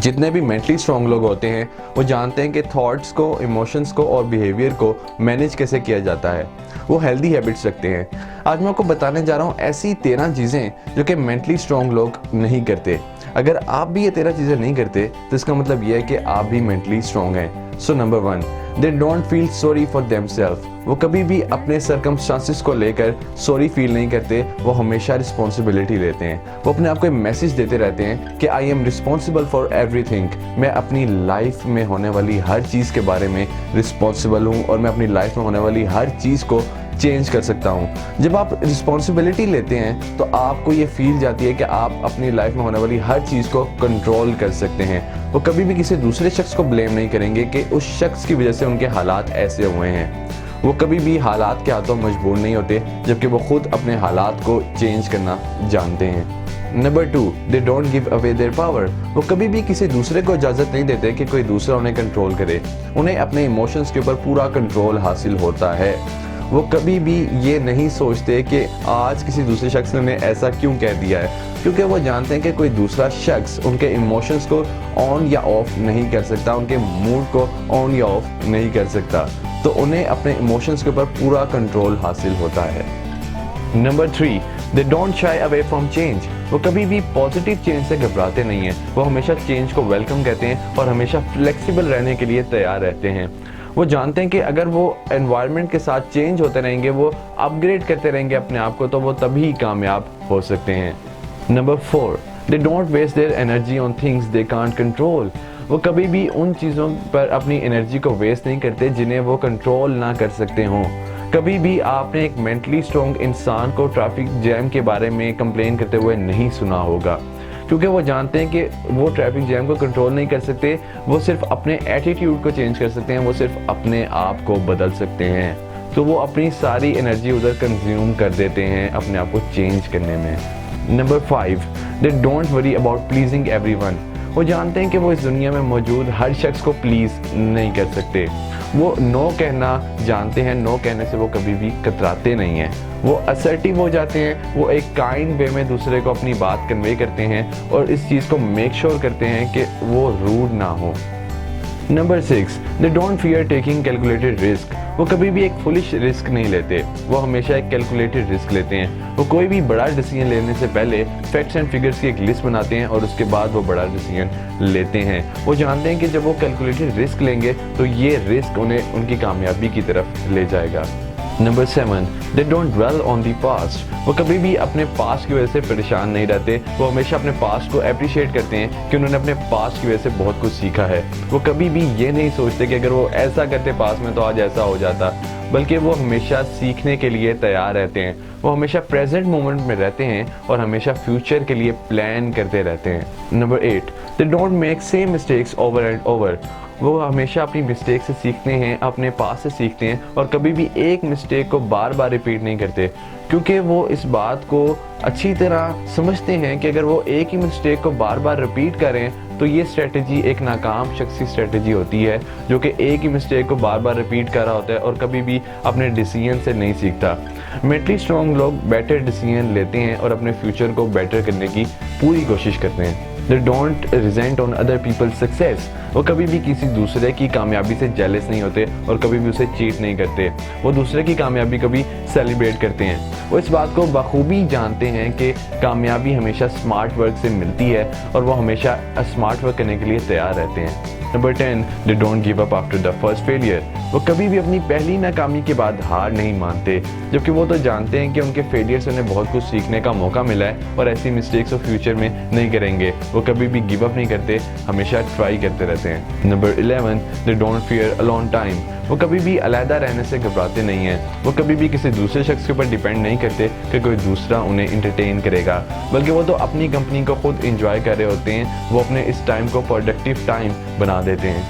جتنے بھی mentally strong لوگ ہوتے ہیں وہ جانتے ہیں کہ تھاٹس کو، ایموشنز کو اور بیہیویئر کو مینیج کیسے کیا جاتا ہے. وہ ہیلدی ہیبٹس رکھتے ہیں. آج میں آپ کو بتانے جا رہا ہوں ایسی 13 چیزیں جو کہ مینٹلی اسٹرانگ لوگ نہیں کرتے. اگر آپ بھی یہ 13 چیزیں نہیں کرتے تو اس کا مطلب یہ ہے کہ آپ بھی مینٹلی اسٹرانگ ہیں. سو number 1، they don't feel sorry for themselves. وہ کبھی بھی اپنے سرکمسٹانسز کو لے کر سوری فیل نہیں کرتے. وہ ہمیشہ رسپانسبلٹی لیتے ہیں. وہ اپنے آپ کو ایک میسج دیتے رہتے ہیں کہ I am responsible for every thing. میں اپنی لائف میں ہونے والی ہر چیز کے بارے میں رسپانسبل ہوں اور میں اپنی لائف میں ہونے والی ہر چیز کو چینج کر سکتا ہوں. جب آپ رسپانسبلٹی لیتے ہیں تو آپ کو یہ فیل جاتی ہے کہ آپ اپنی لائف میں ہونے والی ہر چیز کو کنٹرول کر سکتے ہیں. وہ کبھی بھی کسی دوسرے شخص کو بلیم نہیں کریں گے کہ اس شخص کی وجہ سے ان کے حالات ایسے ہوئے ہیں. وہ کبھی بھی حالات کے ہاتھوں مجبور نہیں ہوتے جبکہ وہ خود اپنے حالات کو چینج کرنا جانتے ہیں. Number 2، they don't give away their power. وہ کبھی بھی کسی دوسرے کو اجازت نہیں دیتے کہ کوئی دوسرا انہیں کنٹرول کرے. انہیں اپنے ایموشنز کے اوپر پورا کنٹرول حاصل ہوتا ہے. وہ کبھی بھی یہ نہیں سوچتے کہ آج کسی دوسرے شخص نے انہیں ایسا کیوں کہہ دیا ہے، کیونکہ وہ جانتے ہیں کہ کوئی دوسرا شخص ان کے ایموشنز کو آن یا آف نہیں کر سکتا، ان کے موڈ کو آن یا آف نہیں کر سکتا. تو انہیں اپنے ایموشنز کے اوپر پورا کنٹرول حاصل ہوتا ہے. Number 3، they don't shy away from change. وہ کبھی بھی پازیٹیو چینج سے گھبراتے نہیں ہیں. وہ ہمیشہ چینج کو ویلکم کہتے ہیں اور ہمیشہ فلیکسیبل رہنے کے لیے تیار رہتے ہیں. وہ جانتے ہیں کہ اگر وہ انوائرمنٹ کے ساتھ چینج ہوتے رہیں گے، وہ اپ گریڈ کرتے رہیں گے اپنے آپ کو، تو وہ تبھی کامیاب ہو سکتے ہیں. Number 4، they don't waste their energy on things they can't control. وہ کبھی بھی ان چیزوں پر اپنی انرجی کو ویسٹ نہیں کرتے جنہیں وہ کنٹرول نہ کر سکتے ہوں. کبھی بھی آپ نے ایک مینٹلی اسٹرانگ انسان کو ٹریفک جیم کے بارے میں کمپلین کرتے ہوئے نہیں سنا ہوگا، کیونکہ وہ جانتے ہیں کہ وہ ٹریفک جیم کو کنٹرول نہیں کر سکتے. وہ صرف اپنے ایٹیٹیوڈ کو چینج کر سکتے ہیں، وہ صرف اپنے آپ کو بدل سکتے ہیں. تو وہ اپنی ساری انرجی ادھر کنزیوم کر دیتے ہیں اپنے آپ کو چینج کرنے میں. Number 5، they don't worry about pleasing everyone. وہ جانتے ہیں کہ وہ اس دنیا میں موجود ہر شخص کو پلیز نہیں کر سکتے. وہ نو کہنا جانتے ہیں. نو کہنے سے وہ کبھی بھی کتراتے نہیں ہیں. وہ اسرٹیو ہو جاتے ہیں. وہ ایک کائنڈ وے میں دوسرے کو اپنی بات کنوے کرتے ہیں اور اس چیز کو میک شور کرتے ہیں کہ وہ روڈ نہ ہو. Number 6، they don't fear taking calculated risk. وہ کبھی بھی ایک فولش رسک نہیں لیتے. وہ ہمیشہ ایک کیلکولیٹڈ رسک لیتے ہیں. وہ کوئی بھی بڑا ڈیسیژن لینے سے پہلے فیکٹس اینڈ فگرز کی ایک لسٹ بناتے ہیں اور اس کے بعد وہ بڑا ڈیسیژن لیتے ہیں. وہ جانتے ہیں کہ جب وہ کیلکولیٹڈ رسک لیں گے تو یہ رسک انہیں ان کی کامیابی کی طرف لے جائے گا. Number 7، they don't dwell on the past. وہ کبھی بھی اپنے پاسٹ کی وجہ سے پریشان نہیں رہتے. وہ ہمیشہ اپنے پاسٹ کو اپریشیٹ کرتے ہیں کہ انہوں نے اپنے پاسٹ کی وجہ سے بہت کچھ سیکھا ہے. وہ کبھی بھی یہ نہیں سوچتے کہ اگر وہ ایسا کرتے پاسٹ میں تو آج ایسا ہو جاتا، بلکہ وہ ہمیشہ سیکھنے کے لیے تیار رہتے ہیں. وہ ہمیشہ پریزنٹ مومنٹ میں رہتے ہیں اور ہمیشہ فیوچر کے لیے پلان کرتے رہتے ہیں. Number 8، they don't make same mistakes over and over. وہ ہمیشہ اپنی مسٹیک سے سیکھتے ہیں، اپنے پاس سے سیکھتے ہیں اور کبھی بھی ایک مسٹیک کو بار بار ریپیٹ نہیں کرتے، کیونکہ وہ اس بات کو اچھی طرح سمجھتے ہیں کہ اگر وہ ایک ہی مسٹیک کو بار بار ریپیٹ کریں تو یہ اسٹریٹجی ایک ناکام شخصی اسٹریٹجی ہوتی ہے جو کہ ایک ہی مسٹیک کو بار بار ریپیٹ کر رہا ہوتا ہے اور کبھی بھی اپنے ڈیسیژن سے نہیں سیکھتا. مینٹلی اسٹرانگ لوگ بیٹر ڈیسیژن لیتے ہیں اور اپنے فیوچر کو بیٹر کرنے کی پوری کوشش کرتے ہیں. They don't resent on other people's success. وہ کبھی بھی کسی دوسرے کی کامیابی سے جیلس نہیں ہوتے اور کبھی بھی اسے چیٹ نہیں کرتے. وہ دوسرے کی کامیابی کو بھی سیلیبریٹ کرتے ہیں. وہ اس بات کو بخوبی جانتے ہیں کہ کامیابی ہمیشہ اسمارٹ ورک سے ملتی ہے اور وہ ہمیشہ اسمارٹ ورک کرنے کے لیے تیار رہتے ہیں. Number 10، they don't give up after the first failure. وہ کبھی بھی اپنی پہلی ناکامی کے بعد ہار نہیں مانتے، جبکہ وہ تو جانتے ہیں کہ ان کے فیلئر سے انہیں بہت کچھ سیکھنے کا موقع ملا ہے اور ایسی مسٹیکس وہ فیوچر میں نہیں کریں گے. وہ کبھی بھی گیو اپ نہیں کرتے، ہمیشہ ٹرائی کرتے رہتے ہیں. Number 11، they don't fear alone time. وہ کبھی بھی علیحدہ رہنے سے گھبراتے نہیں ہیں. وہ کبھی بھی کسی دوسرے شخص کے اوپر ڈیپینڈ نہیں کرتے کہ کوئی دوسرا انہیں انٹرٹین کرے گا، بلکہ وہ تو اپنی کمپنی کو خود انجوائے کر رہے ہوتے ہیں. وہ اپنے اس ٹائم کو پروڈکٹیو ٹائم بنا دیتے ہیں.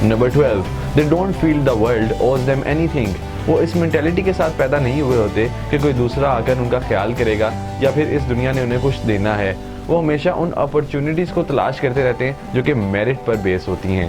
Number 12، they don't feel the world owes them anything. وہ اس مینٹیلٹی کے ساتھ پیدا نہیں ہوئے ہوتے کہ کوئی دوسرا آ کر ان کا خیال کرے گا یا پھر اس دنیا نے انہیں کچھ دینا ہے. وہ ہمیشہ ان اپرچونٹیز کو تلاش کرتے رہتے ہیں جو کہ میرٹ پر بیس ہوتی ہیں.